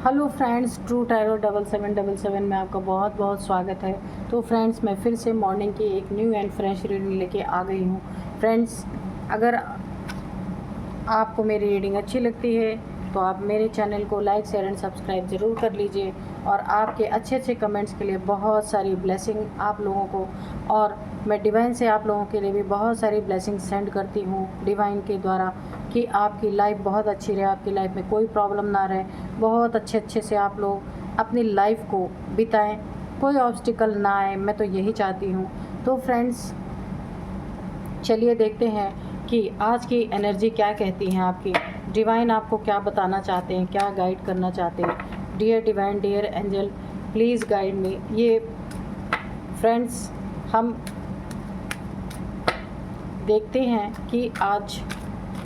Hello friends, true tarot 7777 में आपका बहुत बहुत स्वागत है। तो फ्रेंड्स, मैं फिर से मॉर्निंग की एक न्यू एंड फ्रेश रीडिंग लेके आ गई हूँ। फ्रेंड्स, अगर आपको मेरी रीडिंग अच्छी लगती है तो आप मेरे चैनल को लाइक शेयर एंड सब्सक्राइब ज़रूर कर लीजिए। और आपके अच्छे अच्छे कमेंट्स के लिए बहुत सारी ब्लेसिंग आप लोगों को, और मैं डिवाइन से आप लोगों के लिए भी बहुत सारी ब्लेसिंग सेंड करती हूँ डिवाइन के द्वारा, कि आपकी लाइफ बहुत अच्छी रहे, आपकी लाइफ में कोई प्रॉब्लम ना रहे, बहुत अच्छे अच्छे से आप लोग अपनी लाइफ को बिताएं, कोई ऑब्स्टिकल ना आए। मैं तो यही चाहती हूँ। तो फ्रेंड्स, चलिए देखते हैं कि आज की एनर्जी क्या कहती हैं, आपकी डिवाइन आपको क्या बताना चाहते हैं, क्या गाइड करना चाहते हैं। Dear divine, dear angel, please guide me. ये फ्रेंड्स, हम देखते हैं कि आज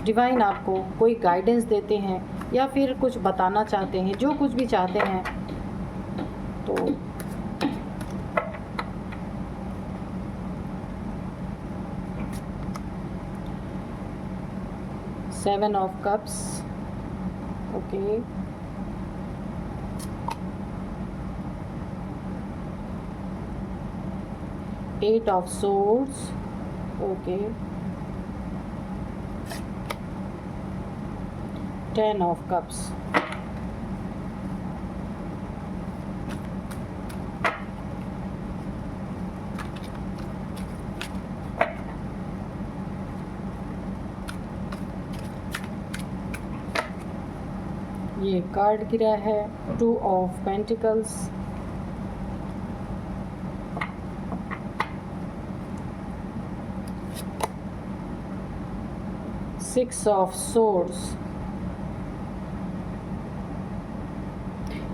डिवाइन आपको कोई गाइडेंस देते हैं या फिर कुछ बताना चाहते हैं, जो कुछ भी चाहते हैं। तो seven of cups, okay, eight of swords, okay, 10 of cups, ये कार्ड गिरा है 2 of Pentacles, 6 of Swords,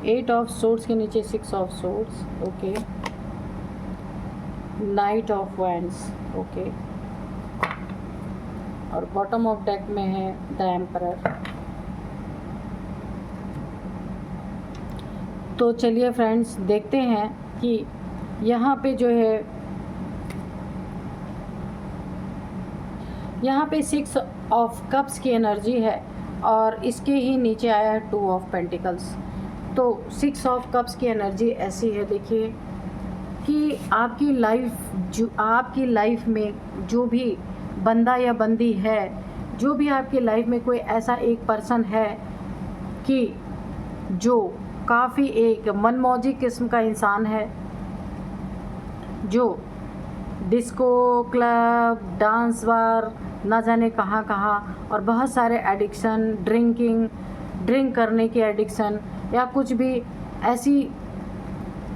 8 of swords के नीचे 6 of swords, okay, knight of wands, okay, और बॉटम ऑफ डेक में है द एम्परर। तो चलिए फ्रेंड्स, देखते हैं कि यहाँ पे जो है, यहाँ पे 6 ऑफ कप्स की एनर्जी है और इसके ही नीचे आया है 2 ऑफ पेंटिकल्स। तो 6 ऑफ कप्स की एनर्जी ऐसी है, देखिए, कि आपकी लाइफ में जो भी बंदा या बंदी है, जो भी आपकी लाइफ में कोई ऐसा एक पर्सन है कि जो काफ़ी एक मनमौजी किस्म का इंसान है, जो डिस्को क्लब, डांस बार, ना जाने कहाँ कहाँ, और बहुत सारे एडिक्शन, ड्रिंक करने की एडिक्शन, या कुछ भी ऐसी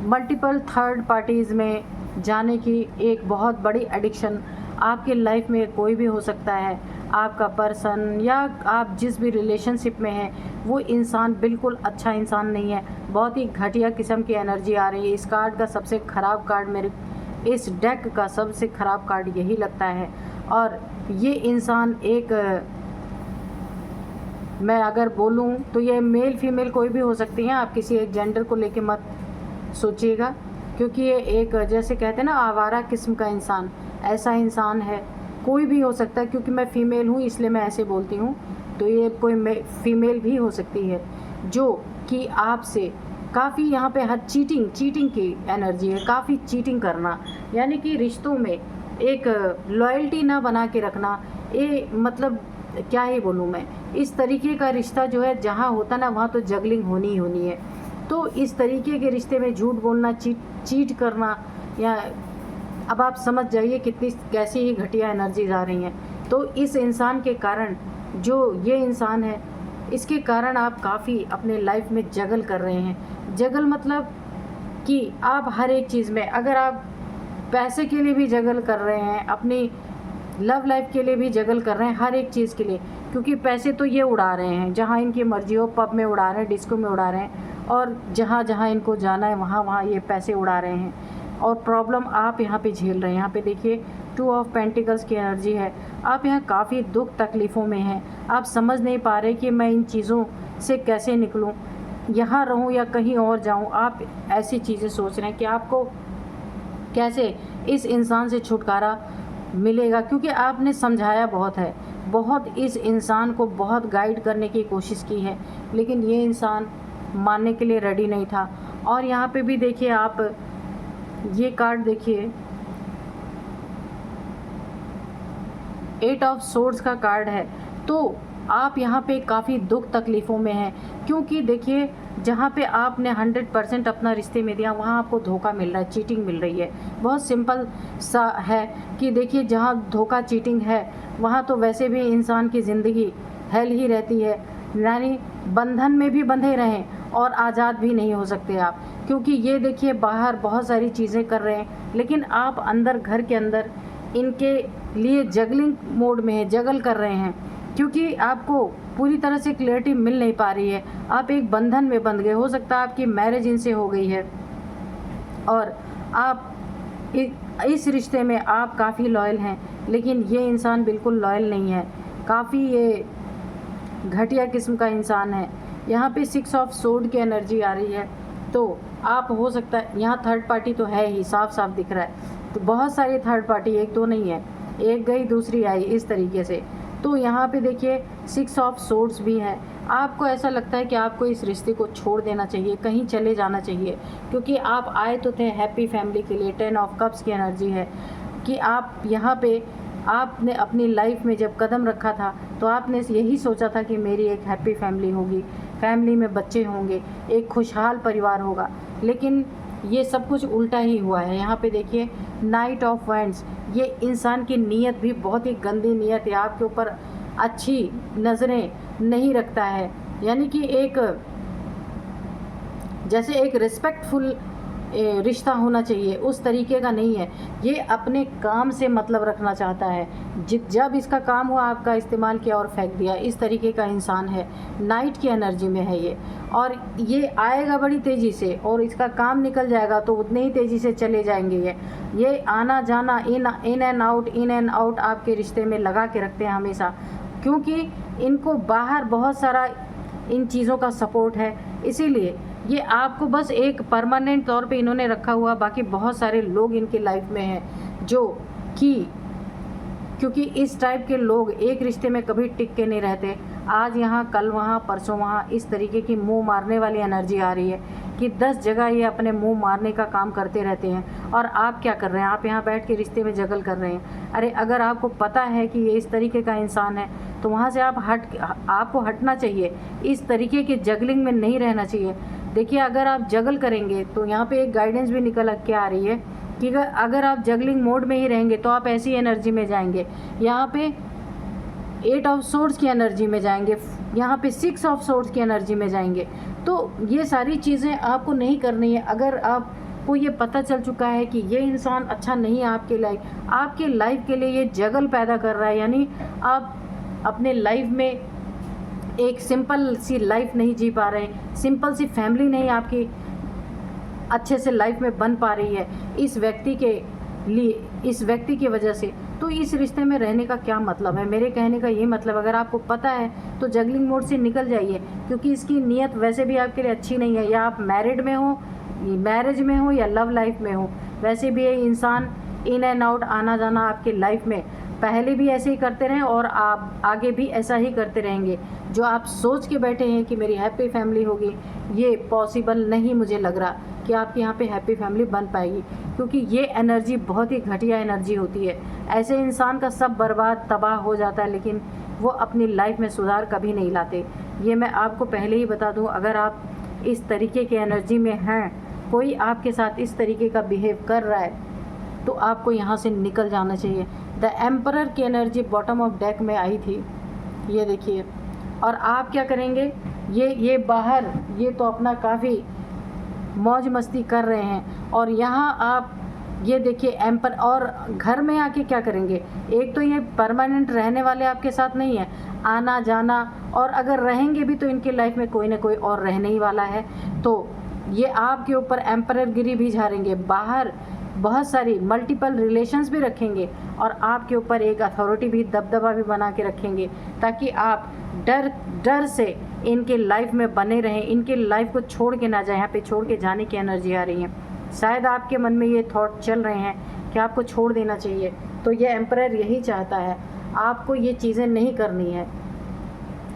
मल्टीपल थर्ड पार्टीज़ में जाने की एक बहुत बड़ी एडिक्शन आपके लाइफ में कोई भी हो सकता है। आपका पर्सन या आप जिस भी रिलेशनशिप में हैं, वो इंसान बिल्कुल अच्छा इंसान नहीं है, बहुत ही घटिया किस्म की एनर्जी आ रही है। इस कार्ड का सबसे ख़राब कार्ड, मेरे इस डेक का सबसे ख़राब कार्ड यही लगता है। और ये इंसान एक, मैं अगर बोलूँ तो ये मेल फीमेल कोई भी हो सकती हैं, आप किसी एक जेंडर को लेके मत सोचिएगा, क्योंकि ये एक, जैसे कहते हैं ना, आवारा किस्म का इंसान, ऐसा इंसान है, कोई भी हो सकता है। क्योंकि मैं फ़ीमेल हूँ इसलिए मैं ऐसे बोलती हूँ, तो ये कोई फीमेल भी हो सकती है, जो कि आपसे काफ़ी, यहाँ पे हर चीटिंग की एनर्जी है, काफ़ी चीटिंग करना, यानी कि रिश्तों में एक लॉयल्टी ना बना के रखना। ये मतलब क्या ही बोलूँ मैं, इस तरीके का रिश्ता जो है, जहाँ होता ना वहाँ तो जगलिंग होनी ही होनी है। तो इस तरीके के रिश्ते में झूठ बोलना, चीट करना, या अब आप समझ जाइए कितनी कैसी ही घटिया एनर्जीज आ रही हैं। तो इस इंसान के कारण, जो ये इंसान है, इसके कारण आप काफ़ी अपने लाइफ में जगल कर रहे हैं। जगल मतलब कि आप हर एक चीज़ में, अगर आप पैसे के लिए भी जगल कर रहे हैं, अपनी लव लाइफ के लिए भी जगल कर रहे हैं, हर एक चीज़ के लिए, क्योंकि पैसे तो ये उड़ा रहे हैं जहाँ इनकी मर्जी हो, पब में उड़ा रहे हैं, डिस्को में उड़ा रहे हैं, और जहाँ जहाँ इनको जाना है वहाँ वहाँ ये पैसे उड़ा रहे हैं। और प्रॉब्लम आप यहाँ पे झेल रहे हैं। यहाँ पे देखिए 2 ऑफ पेंटिकल्स की एनर्जी है, आप यहाँ काफ़ी दुख तकलीफ़ों में हैं, आप समझ नहीं पा रहे कि मैं इन चीज़ों से कैसे निकलूँ, यहाँ रहूँ या कहीं और जाऊँ। आप ऐसी चीज़ें सोच रहे हैं कि आपको कैसे इस इंसान से छुटकारा मिलेगा, क्योंकि आपने समझाया बहुत है, बहुत इस इंसान को बहुत गाइड करने की कोशिश की है, लेकिन ये इंसान मानने के लिए रेडी नहीं था। और यहाँ पे भी देखिए आप ये कार्ड देखिए, 8 ऑफ सोर्ड्स का कार्ड है। तो आप यहाँ पे काफ़ी दुख तकलीफ़ों में हैं, क्योंकि देखिए जहाँ पे आपने 100% अपना रिश्ते में दिया वहाँ आपको धोखा मिल रहा है, चीटिंग मिल रही है। बहुत सिंपल सा है कि देखिए जहाँ धोखा चीटिंग है वहाँ तो वैसे भी इंसान की ज़िंदगी हेल ही रहती है, यानी बंधन में भी बंधे रहें और आज़ाद भी नहीं हो सकते आप, क्योंकि ये देखिए बाहर बहुत सारी चीज़ें कर रहे हैं लेकिन आप अंदर घर के अंदर इनके लिए जगलिंग मोड में है, जगल कर रहे हैं, क्योंकि आपको पूरी तरह से क्लैरिटी मिल नहीं पा रही है। आप एक बंधन में बंध गए, हो सकता है आपकी मैरिज इनसे हो गई है और आप इस रिश्ते में आप काफ़ी लॉयल हैं, लेकिन ये इंसान बिल्कुल लॉयल नहीं है, काफ़ी ये घटिया किस्म का इंसान है। यहाँ पे 6 ऑफ सोर्ड की एनर्जी आ रही है, तो आप हो सकता है यहाँ थर्ड पार्टी तो है ही, साफ साफ दिख रहा है। तो बहुत सारी थर्ड पार्टी, एक तो नहीं है, एक गई दूसरी आई, इस तरीके से। तो यहाँ पे देखिए 6 ऑफ सोर्ड्स भी है। आपको ऐसा लगता है कि आपको इस रिश्ते को छोड़ देना चाहिए, कहीं चले जाना चाहिए, क्योंकि आप आए तो थे हैप्पी फैमिली के लिए। 10 ऑफ कप्स की एनर्जी है कि आप यहाँ पे आपने अपनी लाइफ में जब कदम रखा था तो आपने यही सोचा था कि मेरी एक हैप्पी फैमिली होगी, फैमिली में बच्चे होंगे, एक खुशहाल परिवार होगा, लेकिन ये सब कुछ उल्टा ही हुआ है। यहाँ पे देखिए नाइट ऑफ वैंड्स, ये इंसान की नीयत भी बहुत ही गंदी नीयत है, आपके ऊपर अच्छी नज़रें नहीं रखता है, यानी कि एक जैसे एक रिस्पेक्टफुल रिश्ता होना चाहिए उस तरीके का नहीं है। ये अपने काम से मतलब रखना चाहता है, जब इसका काम हुआ आपका इस्तेमाल किया और फेंक दिया, इस तरीके का इंसान है। नाइट की एनर्जी में है ये, और ये आएगा बड़ी तेज़ी से और इसका काम निकल जाएगा तो उतने ही तेज़ी से चले जाएंगे। ये आना जाना, इन एंड आउट आपके रिश्ते में लगा के रखते हैं हमेशा, क्योंकि इनको बाहर बहुत सारा इन चीज़ों का सपोर्ट है, इसीलिए ये आपको बस एक परमानेंट तौर पे इन्होंने रखा हुआ। बाकी बहुत सारे लोग इनकी लाइफ में हैं जो कि, क्योंकि इस टाइप के लोग एक रिश्ते में कभी टिक के नहीं रहते, आज यहाँ कल वहाँ परसों वहाँ, इस तरीके की मुंह मारने वाली एनर्जी आ रही है कि 10 जगह ये अपने मुंह मारने का काम करते रहते हैं। और आप क्या कर रहे हैं, आप यहाँ बैठ के रिश्ते में जगल कर रहे हैं। अरे अगर आपको पता है कि ये इस तरीके का इंसान है तो वहाँ से आपको हटना चाहिए, इस तरीके की जगलिंग में नहीं रहना चाहिए। देखिए अगर आप जगल करेंगे तो यहाँ पे एक गाइडेंस भी निकल के आ रही है कि अगर आप जगलिंग मोड में ही रहेंगे तो आप ऐसी एनर्जी में जाएंगे, यहाँ पे 8 ऑफ सोर्ड्स की एनर्जी में जाएंगे, यहाँ पे 6 ऑफ सोर्ड्स की एनर्जी में जाएंगे। तो ये सारी चीज़ें आपको नहीं करनी है। अगर आपको ये पता चल चुका है कि ये इंसान अच्छा नहीं है आपके लाइफ के लिए ये जगल पैदा कर रहा है, यानी आप अपने लाइफ में एक सिंपल सी लाइफ नहीं जी पा रहे, सिंपल सी फैमिली नहीं आपकी अच्छे से लाइफ में बन पा रही है इस व्यक्ति के लिए, इस व्यक्ति की वजह से, तो इस रिश्ते में रहने का क्या मतलब है। मेरे कहने का ये मतलब, अगर आपको पता है तो जगलिंग मोड से निकल जाइए, क्योंकि इसकी नीयत वैसे भी आपके लिए अच्छी नहीं है। या आप मैरिज में हो या लव लाइफ में हो, वैसे भी ये इंसान इन एंड आउट, आना जाना आपके लाइफ में पहले भी ऐसे ही करते रहें और आप आगे भी ऐसा ही करते रहेंगे। जो आप सोच के बैठे हैं कि मेरी हैप्पी फैमिली होगी, ये पॉसिबल नहीं मुझे लग रहा कि आपके यहाँ पे हैप्पी फैमिली बन पाएगी, क्योंकि ये एनर्जी बहुत ही घटिया एनर्जी होती है। ऐसे इंसान का सब बर्बाद तबाह हो जाता है, लेकिन वो अपनी लाइफ में सुधार कभी नहीं लाते। ये मैं आपको पहले ही बता दूँ, अगर आप इस तरीके की एनर्जी में हैं, कोई आपके साथ इस तरीके का बिहेव कर रहा है, तो आपको यहाँ से निकल जाना चाहिए। द एम्परर की एनर्जी बॉटम ऑफ डेक में आई थी, ये देखिए। और आप क्या करेंगे, ये बाहर ये तो अपना काफ़ी मौज मस्ती कर रहे हैं, और यहाँ आप ये देखिए एम्पर, और घर में आके क्या करेंगे। एक तो ये परमानेंट रहने वाले आपके साथ नहीं है, आना जाना, और अगर रहेंगे भी तो इनकी लाइफ में कोई ना कोई और रहने ही वाला है। तो ये आपके ऊपर एम्परर गिरी भी झाड़ेंगे, बाहर बहुत सारी मल्टीपल रिलेशंस भी रखेंगे, और आपके ऊपर एक अथॉरिटी भी, दबदबा भी बना के रखेंगे, ताकि आप डर से इनके लाइफ में बने रहें, इनके लाइफ को छोड़ के ना जाए। यहाँ पे छोड़ के जाने की एनर्जी आ रही है, शायद आपके मन में ये थॉट चल रहे हैं कि आपको छोड़ देना चाहिए। तो ये एम्परर यही चाहता है, आपको ये चीज़ें नहीं करनी है।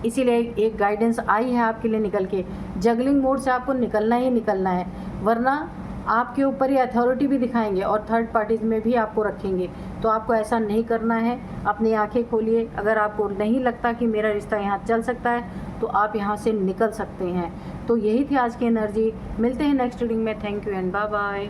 इसीलिए एक गाइडेंस आई है आपके लिए निकल के। जगलिंग मोड से आपको निकलना ही निकलना है, वरना आपके ऊपर ये अथॉरिटी भी दिखाएंगे और थर्ड पार्टीज में भी आपको रखेंगे। तो आपको ऐसा नहीं करना है। अपनी आंखें खोलिए। अगर आपको नहीं लगता कि मेरा रिश्ता यहाँ चल सकता है तो आप यहाँ से निकल सकते हैं। तो यही थी आज की एनर्जी। मिलते हैं नेक्स्ट रीडिंग में। Thank you and bye bye.